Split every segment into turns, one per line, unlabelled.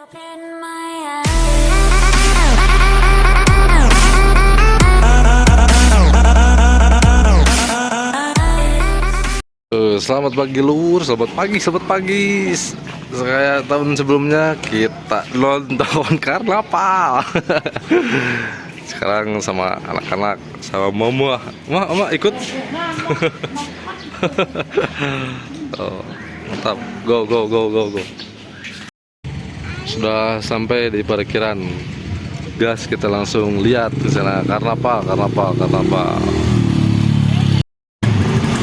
Selamat pagi lur, selamat pagi. Kayak tahun sebelumnya kita nonton karnaval. Sekarang sama anak-anak, sama mama ikut. Oh, mantap, go. Sudah sampai di parkiran, gas kita langsung lihat ke sana karnaval.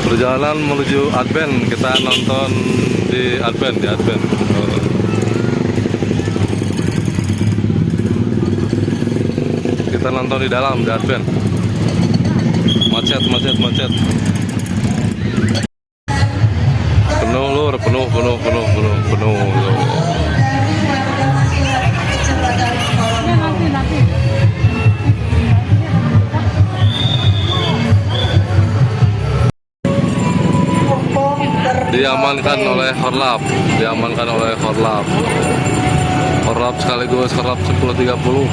Perjalanan menuju Advent, kita nonton di Advent. Kita nonton di dalam di Advent. Macet. Penuh lur, penuh. Diamankan oleh Horlap. Horlap sekaligus Horlap 1030.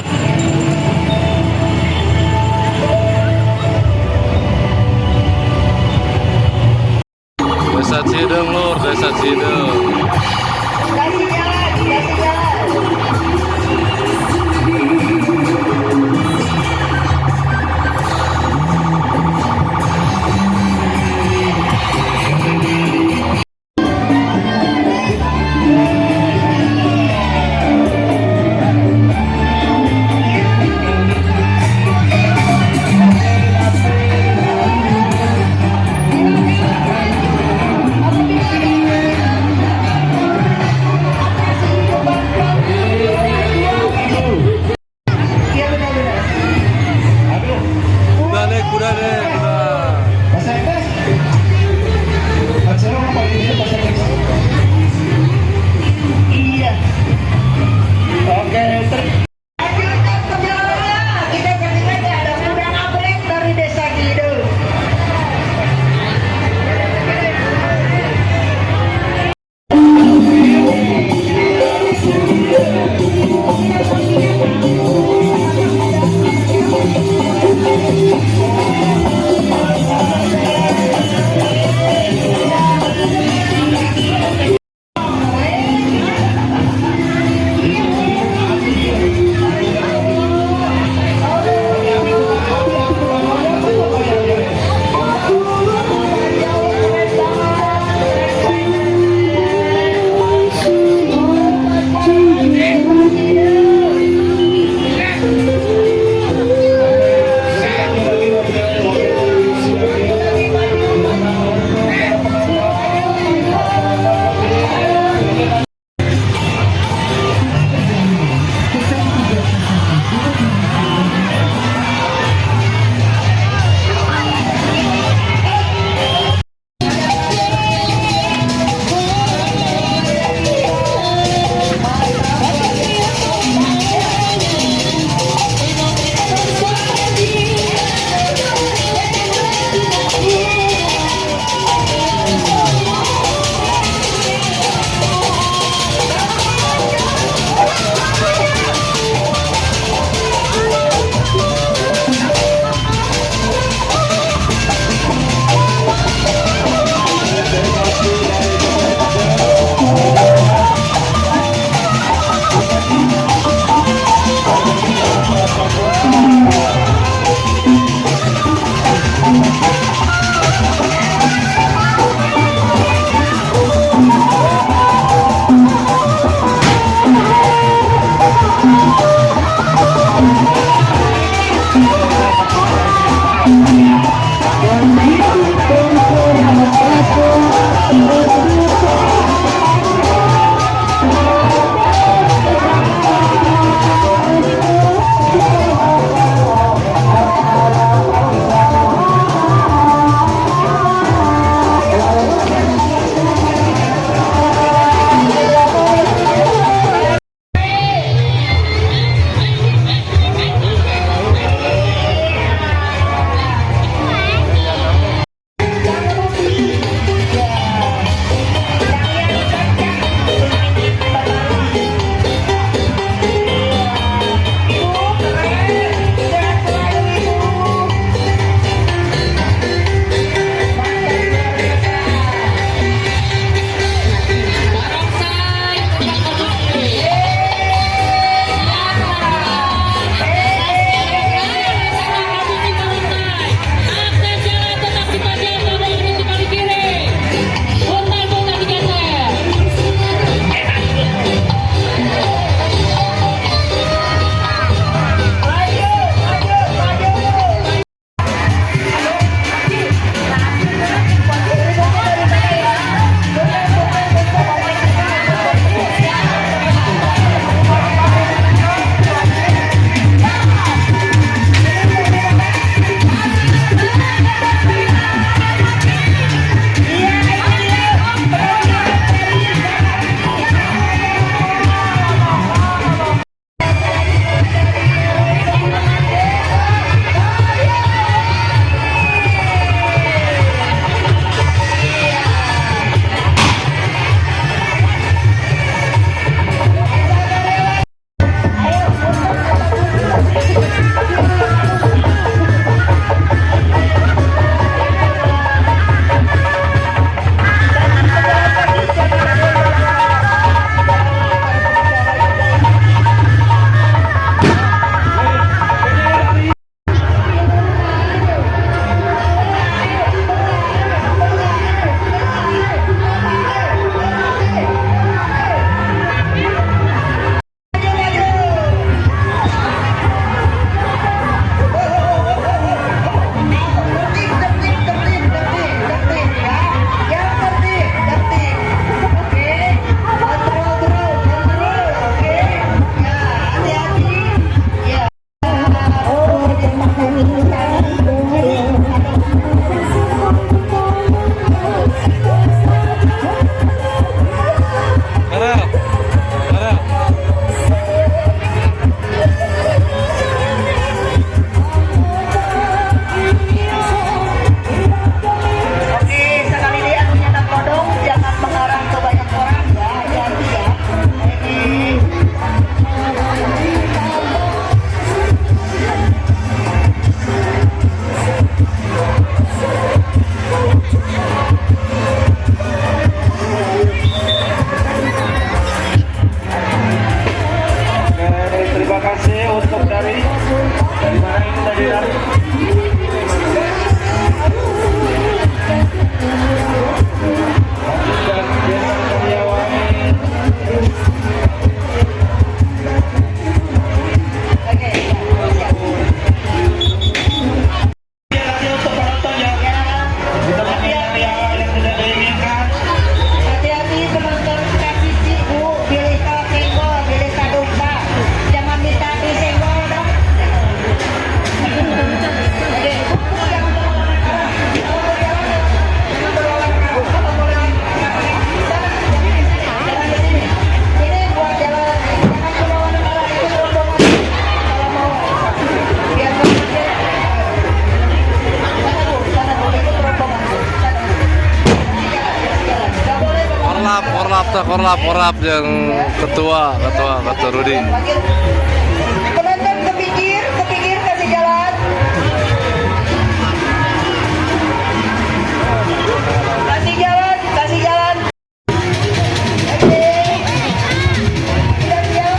Desa Cideng lur, Desa Cideng.
kasih untuk dari mana itu tadi Ram? Dan Desa Karyawan.
Hati-hati teman-teman kasih sih Bu, pilih senggol, pilih domba, jangan minta senggol dong. Oke, ini buat jalan, jangan berlawan arah itu rombongan kalau mau biar sana Bu, ikut rombongan sana. Nggak boleh
korlap yang ketua Rudi.
Penonton ke pinggir kasih jalan. Kasih jalan. Oke. Siap.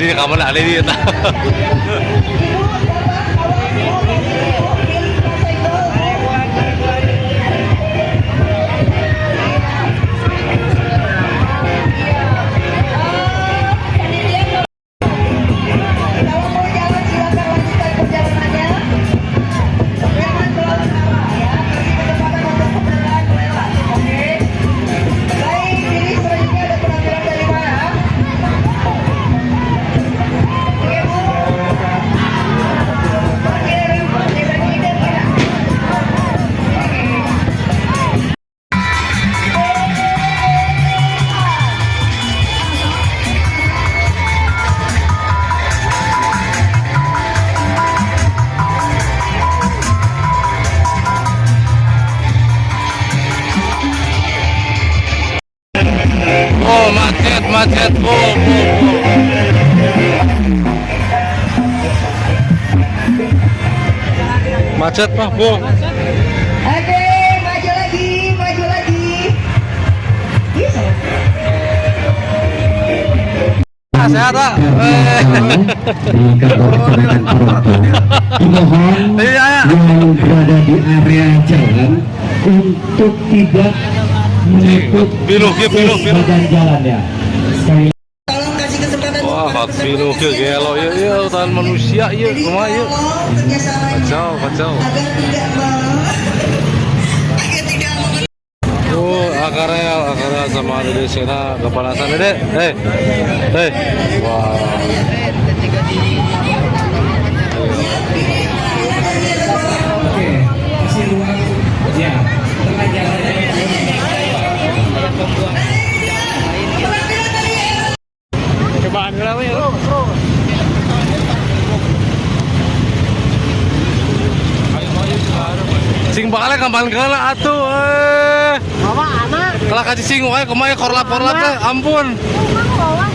di kamar ada di eta.
Kalau mau jalan silakan lanjutkan perjalanannya. Jangan terlalu lama ya. Kasih kesempatan untuk kendaraan lewat. Oke. Baik, ini selanjutnya ada penampilan dari mana? Oke, Bu. Parkir rempah di bagian kiri.
Oh, macet. Oh. Macet, Pak, Bu.
Oke, maju lagi. Bisa.
Sehat, Pak.
di kantor kementerian Purwokerto. Dimohon
Iya.
yang berada di area jalan untuk tidak menutup
Biru.
badan jalannya. Sekali
Tolong kasih kesempatan
Wah,
kepada
hak
peserta
biru ke
distribusi.
gelo ya, hutan manusia ya,
Jadi
rumah ya.
tolong kerjasamanya
Kacau.
agar tidak
Oh, akarel sama Dede Sena kepanasan Dede. Hei. Wah.
Oke, kasih ruang ya. Tengah jalannya.
Cobaan kenapa ya? Sing bakal kapan kala atuh
Bawa anak.
Kalau kasih sing wae kumaha korlap teh ampun.
Bawa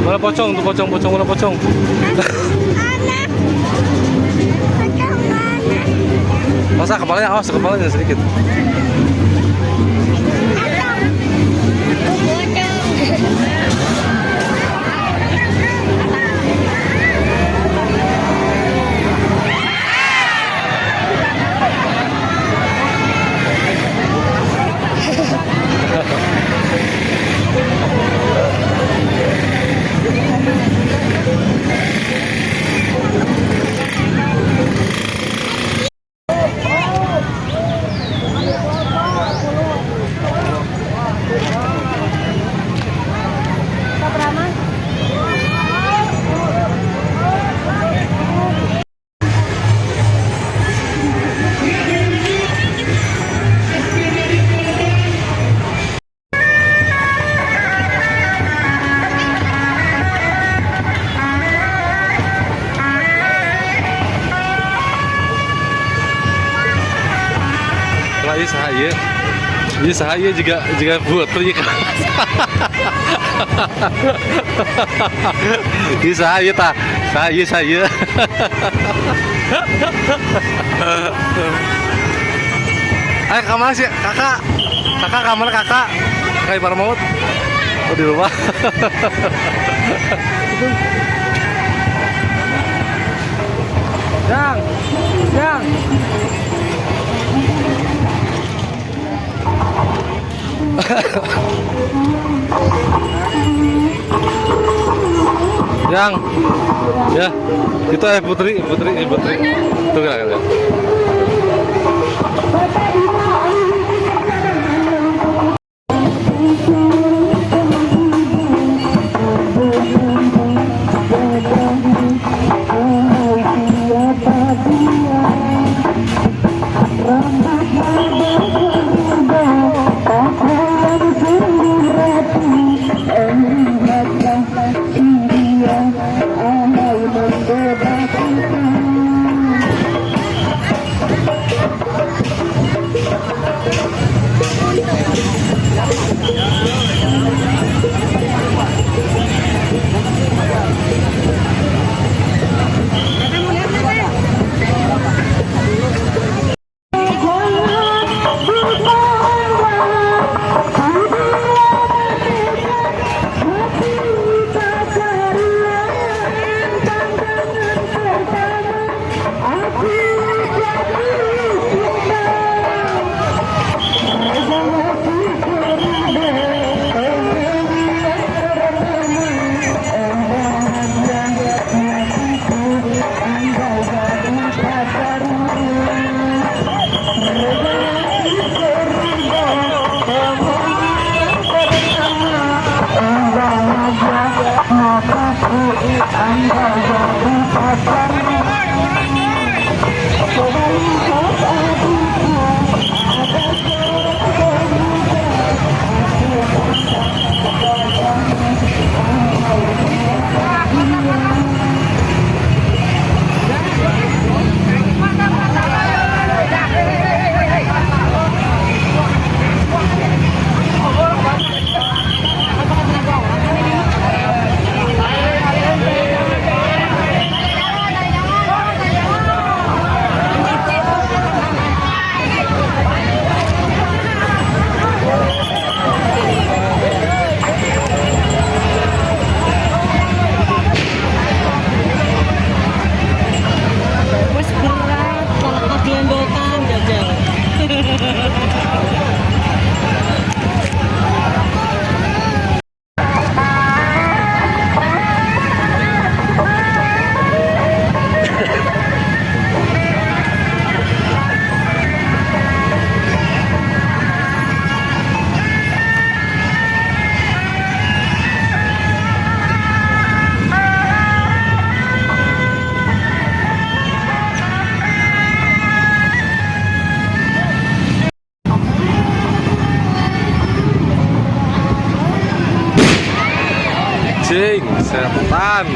Mana pocong tuh pocong mana pocong?
Anak. Pocong mana?
Masa kepalanya, awas kepalanya sedikit. Iya sahaya juga buat pergi ke Iya sahaya ta, saya. Ayo kamar sih kakak kamar kakak ipar maut. Oh di rumah. Yang. Yang, ya, itu Putri. Tuh kan. Cing, setan.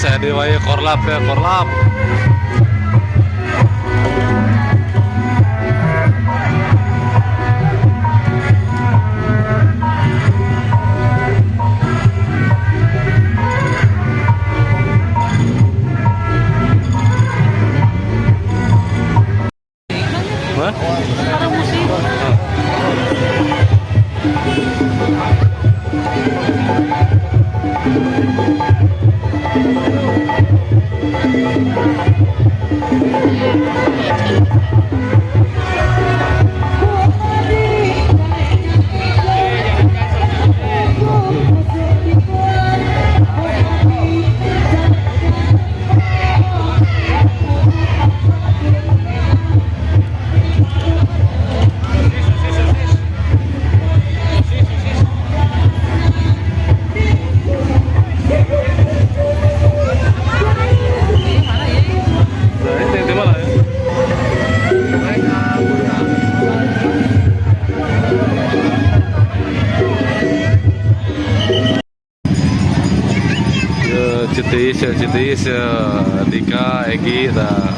saya di waya korlap ya korlap. Hah? Nah, ini di mana ya? Citis ya Dika Egi dah.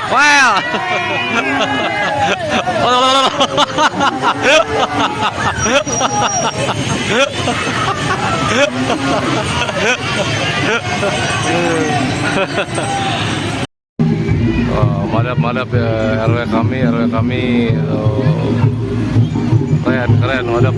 Well. Madap ya RW kami keren madap.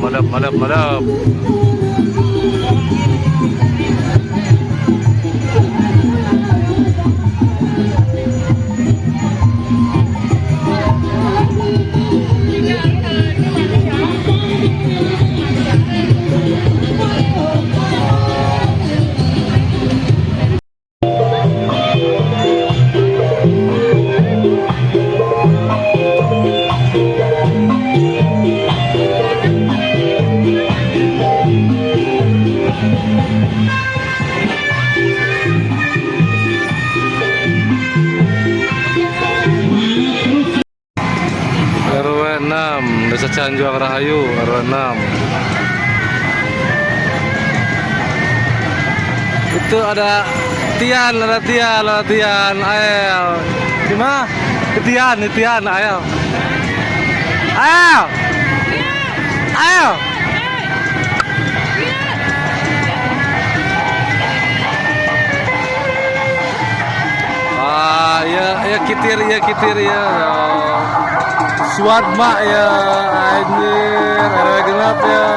RW 6 Desa Cianjuang Rahayu RW 6. Itu ada Tian. Ayo. Gimana? Tian, ayo. Ayo. Ya kitir ya. Suatma ya anjir, RW genap ya.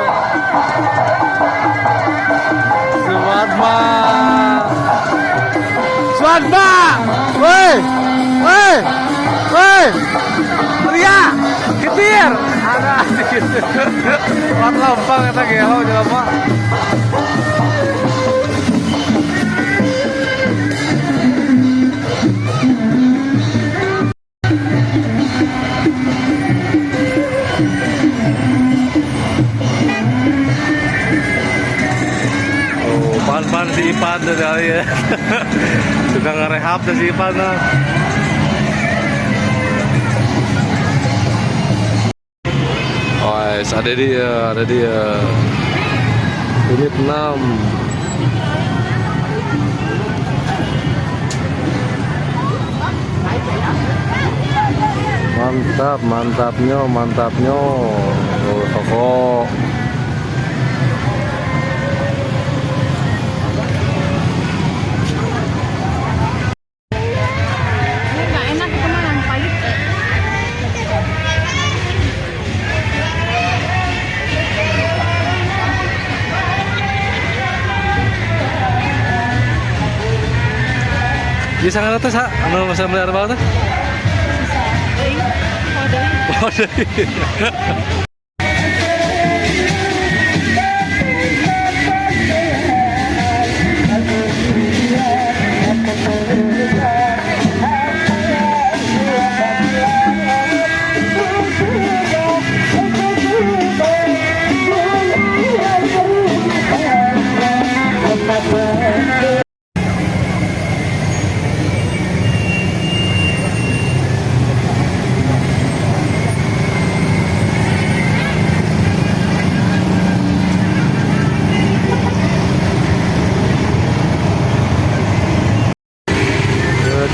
Suatma. Woi. Teriak, kitir. Ada. Wat lempang kata geho jelema. Pan si Ipan tuh dari ya. Suka ngerehab tuh si Ipan nah. Oh, ada dia. Unit 6. Mantapnya. Oh, toko. Di sana tuh sa, anu masa beli arbal tuh. Oh,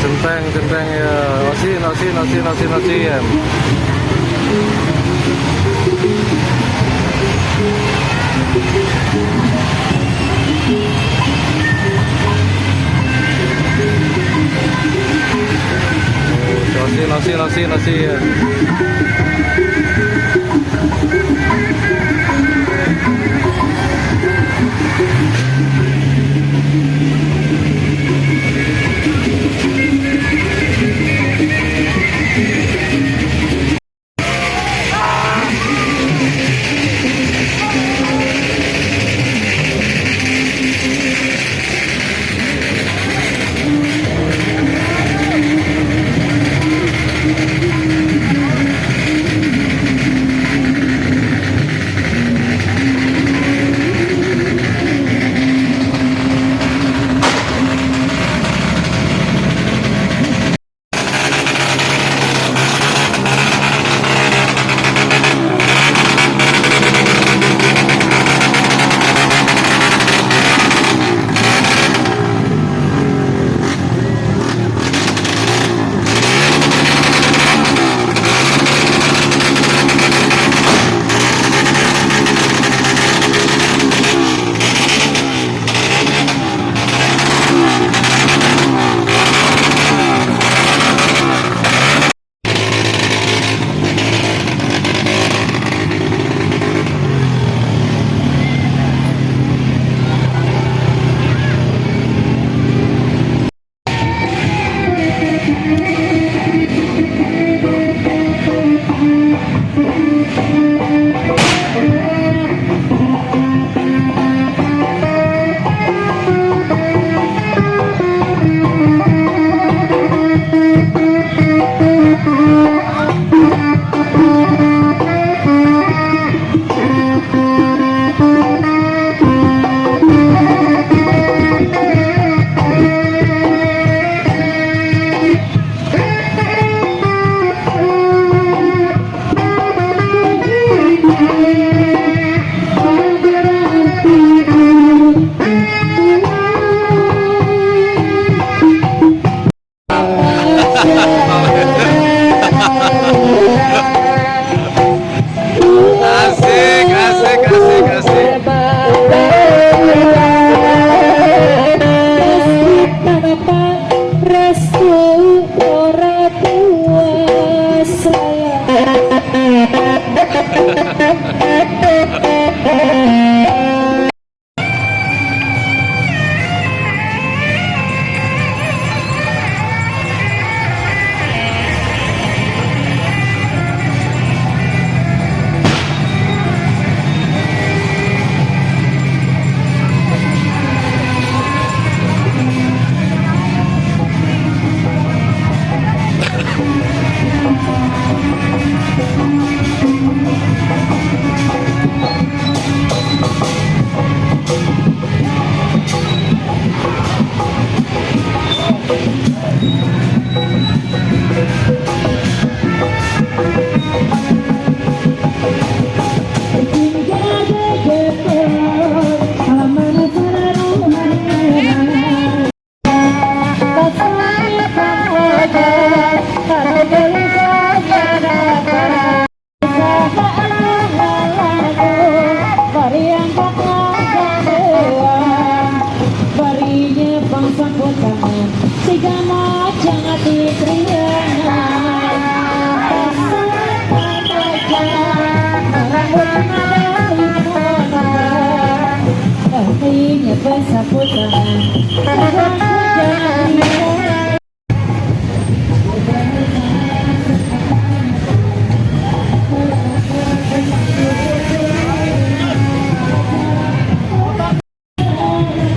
centeng ya. Osin ya. Osin ya.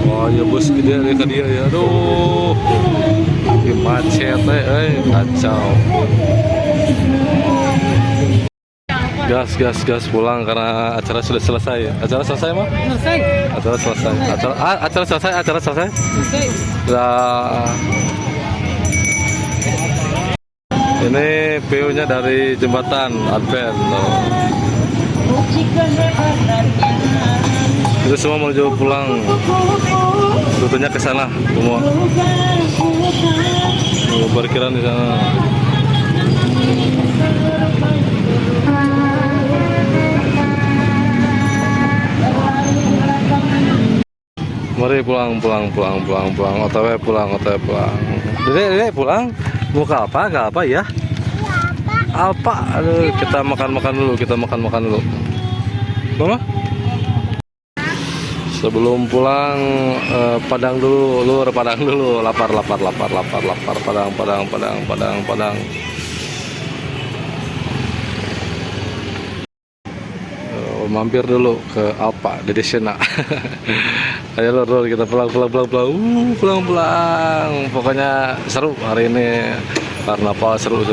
Wah, ya bus gede nih ke dia ya. Aduh. Ini macet kacau. Gas pulang karena acara sudah selesai. Acara selesai mah?
Selesai.
Acara selesai. Acara selesai.
Selesai.
Nah, ini PO-nya dari jembatan Advent. Itu semua menuju pulang. Rutenya ke sana semua. Parkiran di sana. Mari pulang. OTW pulang. Dede pulang. Mau ke apa? Gak apa ya? Apa? Aduh, kita makan dulu. Mama? Sebelum pulang Padang dulu, lapar. Padang. Mampir dulu ke Alpa Dede Sena. Ayo lur, kita pulang. Pokoknya seru hari ini, karnaval seru.